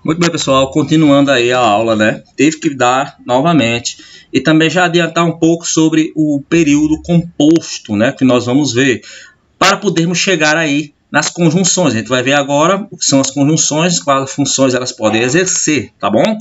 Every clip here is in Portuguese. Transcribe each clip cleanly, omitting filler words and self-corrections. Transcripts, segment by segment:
Muito bem, pessoal, continuando aí a aula, né? Teve que dar novamente e também já adiantar um pouco sobre o período composto, né? Que nós vamos ver para podermos chegar aí nas conjunções. A gente vai ver agora o que são as conjunções, quais funções elas podem exercer, tá bom?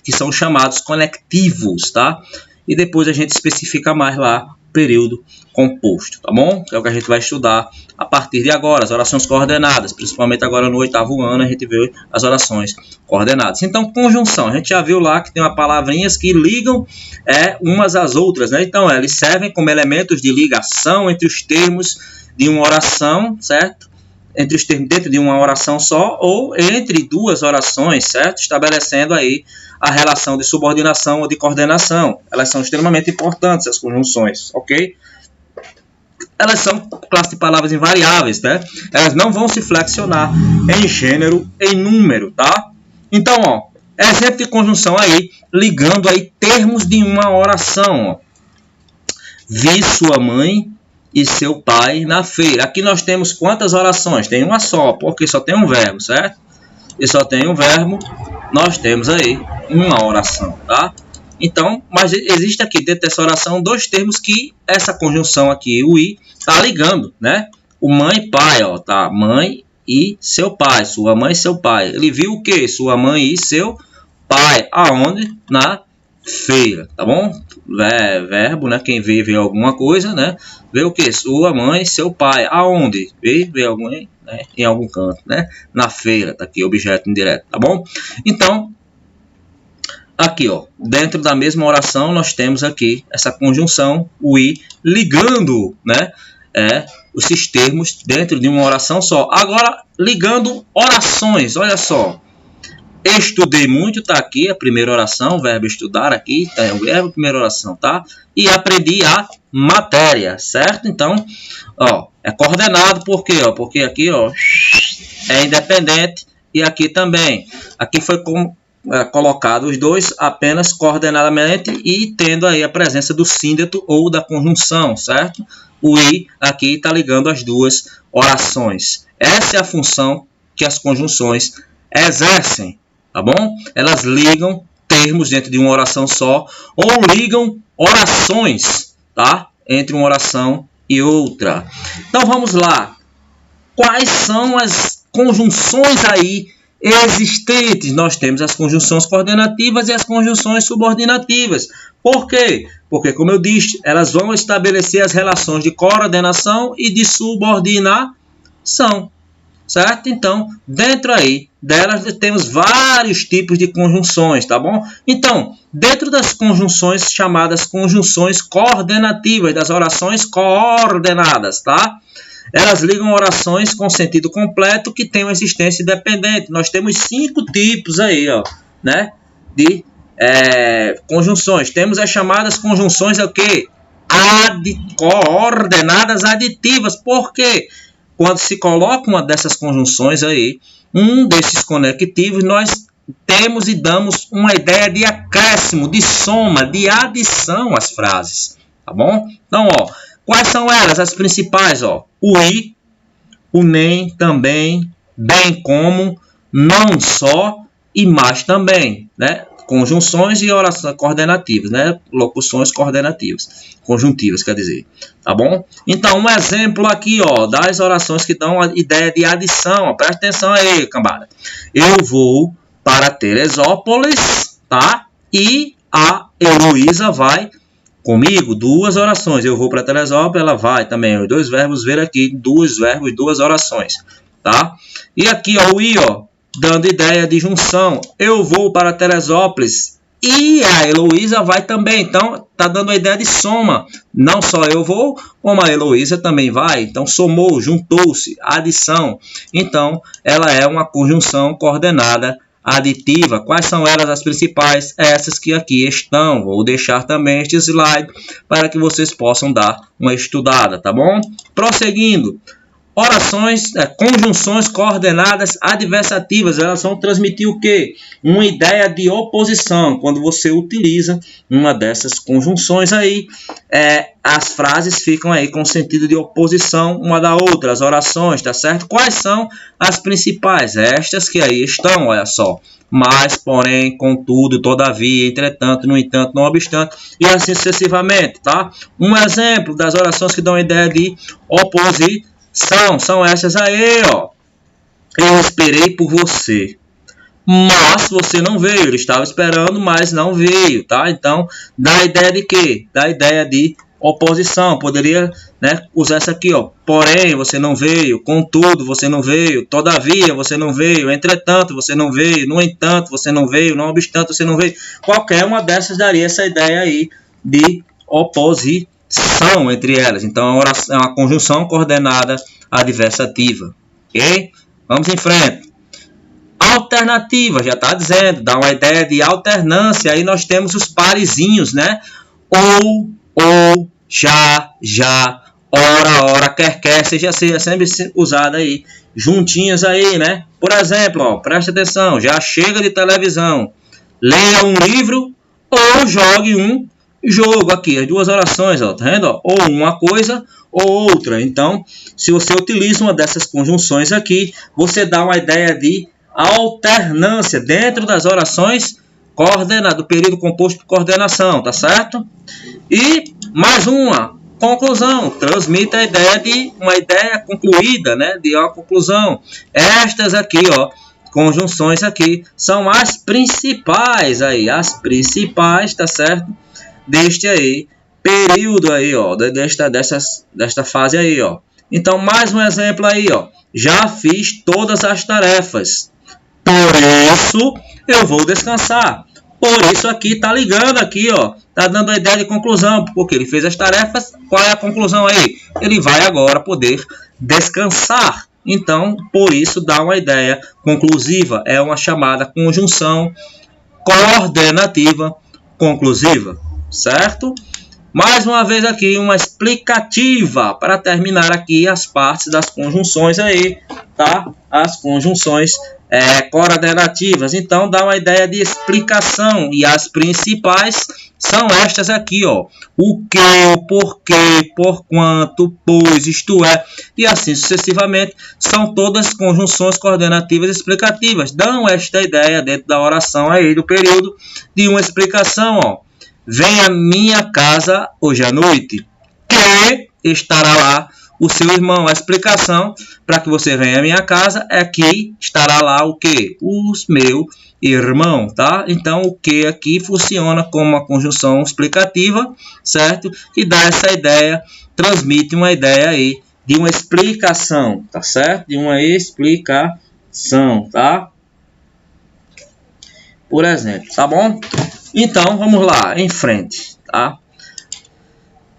Que são chamados conectivos, tá? E depois a gente especifica mais lá o período composto, tá bom? É o que a gente vai estudar a partir de agora, as orações coordenadas, principalmente agora no 8º ano a gente vê as orações coordenadas. Então, conjunção, a gente já viu lá que tem uma palavrinhas que ligam umas às outras, né? Então, eles servem como elementos de ligação entre os termos de uma oração, certo? Entre os termos dentro de uma oração só ou entre duas orações, certo? Estabelecendo aí a relação de subordinação ou de coordenação. Elas são extremamente importantes, as conjunções, ok? Elas são classe de palavras invariáveis, né? Elas não vão se flexionar em gênero, em número, tá? Então, ó, exemplo de conjunção aí, ligando aí termos de uma oração, ó. Vi sua mãe e seu pai na feira. Aqui nós temos quantas orações? Tem uma só, porque só tem um verbo, certo? E só tem um verbo, nós temos aí uma oração, tá? Então, mas existe aqui dentro dessa oração dois termos que essa conjunção aqui, o i, tá ligando, né? O mãe e pai, ó, tá? Mãe e seu pai, sua mãe e seu pai. Ele viu o quê? Sua mãe e seu pai. Aonde? Na feira, tá bom? Verbo, né? Quem vê alguma coisa, né? Vê o quê? Sua mãe e seu pai. Aonde? Vê alguém, né? Em algum canto, né? Na feira, tá aqui, objeto indireto, tá bom? Então, aqui, ó, dentro da mesma oração, nós temos aqui essa conjunção, o i, ligando, né, esses termos dentro de uma oração só. Agora, ligando orações, olha só. Estudei muito, tá aqui a primeira oração, o verbo estudar aqui, tá, é o verbo, primeira oração, tá? E aprendi a matéria, certo? Então, ó, é coordenado, por quê? Ó, porque aqui, ó, é independente e aqui também. Aqui foi colocado os dois apenas coordenadamente e tendo aí a presença do síndeto ou da conjunção, certo? O i aqui está ligando as duas orações. Essa é a função que as conjunções exercem, tá bom? Elas ligam termos dentro de uma oração só ou ligam orações, tá? Entre uma oração e outra. Então vamos lá. Quais são as conjunções aí existentes? Nós temos as conjunções coordenativas e as conjunções subordinativas. Por quê? Porque, como eu disse, elas vão estabelecer as relações de coordenação e de subordinação, certo? Então, dentro aí delas temos vários tipos de conjunções, tá bom? Então, dentro das conjunções chamadas conjunções coordenativas, das orações coordenadas, tá? Elas ligam orações com sentido completo que tem uma existência independente. Nós temos 5 tipos aí, ó, né, de conjunções. Temos as chamadas conjunções o quê? Coordenadas aditivas. Por quê? Quando se coloca uma dessas conjunções aí, um desses conectivos, nós temos e damos uma ideia de acréscimo, de soma, de adição às frases, tá bom? Então, ó, quais são elas? As principais, ó, o i, o nem, também, bem como, não só e mais também, né? Conjunções e orações coordenativas, né? Locuções coordenativas, conjuntivas, quer dizer, tá bom? Então, um exemplo aqui, ó, das orações que dão a ideia de adição, ó, presta atenção aí, cambada. Eu vou para Teresópolis, tá? E a Heloísa vai comigo, 2 orações. Eu vou para Teresópolis, ela vai também. Os 2 verbos ver aqui, 2 verbos, 2 orações, tá? E aqui, ó, o i, ó, dando ideia de junção. Eu vou para Teresópolis e a Heloísa vai também. Então, tá dando a ideia de soma. Não só eu vou, como a Heloísa também vai. Então, somou, juntou-se, adição. Então, ela é uma conjunção coordenada aditiva. Quais são elas as principais? Essas que aqui estão. Vou deixar também este slide para que vocês possam dar uma estudada, tá bom? Prosseguindo. Orações, conjunções coordenadas adversativas, elas vão transmitir o quê? Uma ideia de oposição. Quando você utiliza uma dessas conjunções aí, as frases ficam aí com sentido de oposição uma da outra, as orações, tá certo? Quais são as principais? Estas que aí estão, olha só. Mas, porém, contudo, todavia, entretanto, no entanto, não obstante, e assim sucessivamente, tá? Um exemplo das orações que dão a ideia de oposição são essas aí, ó. Eu esperei por você, mas você não veio. Ele estava esperando, mas não veio, tá? Então, dá a ideia de quê? Dá a ideia de oposição. Poderia, né, usar essa aqui, ó. Porém, você não veio. Contudo, você não veio. Todavia, você não veio. Entretanto, você não veio. No entanto, você não veio. Não obstante, você não veio. Qualquer uma dessas daria essa ideia aí de oposição entre elas. Então, é uma conjunção coordenada adversativa. Ok? Vamos em frente. Alternativa, já está dizendo, dá uma ideia de alternância. Aí nós temos os parezinhos, né? Ou, já, ora, quer, seja sempre usada aí, juntinhas aí, né? Por exemplo, ó, presta atenção, já chega de televisão, leia um livro ou jogue um jogo aqui, as duas orações, ó, tá vendo? Ó? Ou uma coisa ou outra. Então, se você utiliza uma dessas conjunções aqui, você dá uma ideia de alternância dentro das orações coordenadas, do período composto por coordenação, tá certo? E mais uma conclusão, transmite a ideia de uma ideia concluída, né? De uma conclusão. Estas aqui, ó, conjunções aqui são as principais aí, as principais, tá certo? Deste aí período aí, ó, desta fase aí, ó. Então, mais um exemplo aí, ó. Já fiz todas as tarefas, por isso eu vou descansar. Por isso aqui tá ligando aqui, ó, tá dando a ideia de conclusão, porque ele fez as tarefas. Qual é a conclusão aí? Ele vai agora poder descansar. Então, por isso dá uma ideia conclusiva, é uma chamada conjunção coordenativa conclusiva, certo? Mais uma vez aqui uma explicativa para terminar aqui as partes das conjunções aí, tá? As conjunções coordenativas. Então dá uma ideia de explicação e as principais são estas aqui, ó. O que, o porquê, por quanto, pois, isto é, e assim sucessivamente. São todas conjunções coordenativas explicativas. Dão esta ideia dentro da oração aí do período de uma explicação, ó. Vem à minha casa hoje à noite, que estará lá o seu irmão. A explicação para que você venha à minha casa é que estará lá o que? O meu irmão, tá? Então, o que aqui funciona como uma conjunção explicativa, certo? Que dá essa ideia, transmite uma ideia aí de uma explicação, tá certo? De uma explicação, tá? Por exemplo, tá bom? Então, vamos lá, em frente, tá?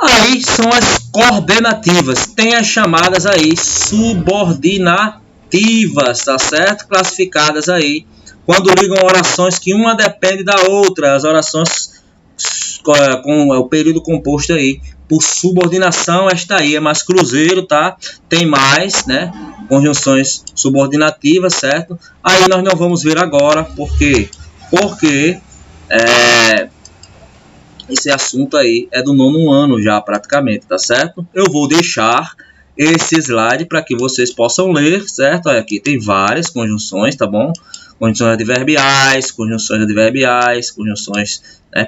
Aí são as coordenativas, tem as chamadas aí subordinativas, tá certo? Classificadas aí, quando ligam orações que uma depende da outra, as orações com o período composto aí por subordinação. Esta aí é mais cruzeiro, tá? Tem mais, né? Conjunções subordinativas, certo? Aí nós não vamos ver agora, por quê? Porque esse assunto aí é do 9º ano já praticamente, tá certo? Eu vou deixar esse slide para que vocês possam ler, certo? Olha, aqui tem várias conjunções, tá bom? Conjunções adverbiais, conjunções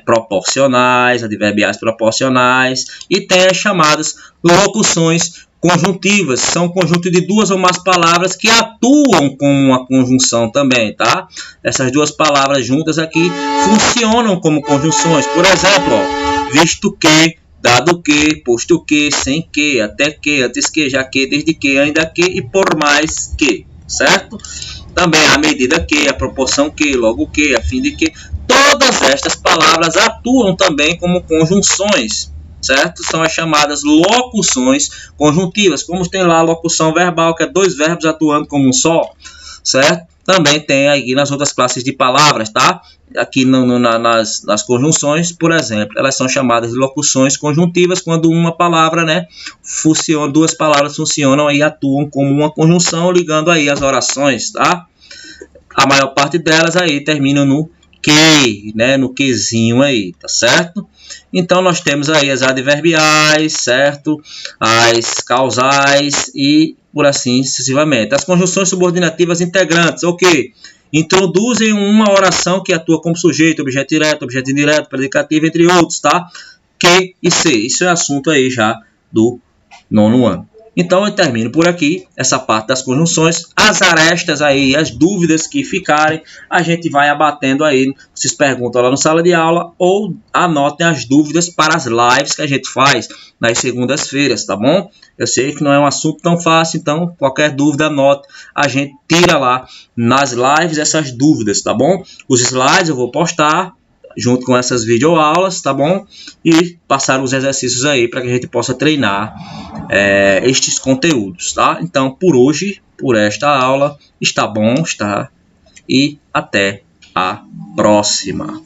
proporcionais, adverbiais proporcionais, e tem as chamadas locuções conjuntivas, são conjunto de duas ou mais palavras que atuam como uma conjunção também, tá? Essas duas palavras juntas aqui funcionam como conjunções. Por exemplo, ó, visto que, dado que, posto que, sem que, até que, antes que, já que, desde que, ainda que e por mais que, certo? Também à medida que, a proporção que, logo que, a fim de que. Todas estas palavras atuam também como conjunções, certo? São as chamadas locuções conjuntivas. Como tem lá a locução verbal, que é dois verbos atuando como um só, certo? também tem aí nas outras classes de palavras, tá? Aqui nas conjunções, por exemplo, elas são chamadas de locuções conjuntivas quando uma palavra, né, funciona, duas palavras funcionam e atuam como uma conjunção, ligando aí as orações, tá? A maior parte delas aí terminam no que, né, no quezinho aí, tá certo? Então nós temos aí as adverbiais, certo? As causais e por assim sucessivamente. As conjunções subordinativas integrantes, o que? Introduzem uma oração que atua como sujeito, objeto direto, objeto indireto, predicativo, entre outros, tá? Que e se. Isso é assunto aí já do nono ano. Então eu termino por aqui essa parte das conjunções. As arestas aí, as dúvidas que ficarem, a gente vai abatendo aí. Vocês perguntam lá na sala de aula ou anotem as dúvidas para as lives que a gente faz nas segundas-feiras, tá bom? Eu sei que não é um assunto tão fácil, então qualquer dúvida anote. A gente tira lá nas lives essas dúvidas, tá bom? Os slides eu vou postar junto com essas videoaulas, tá bom? E passar os exercícios aí para que a gente possa treinar estes conteúdos, tá? Então, por hoje, por esta aula, está bom, está? E até a próxima.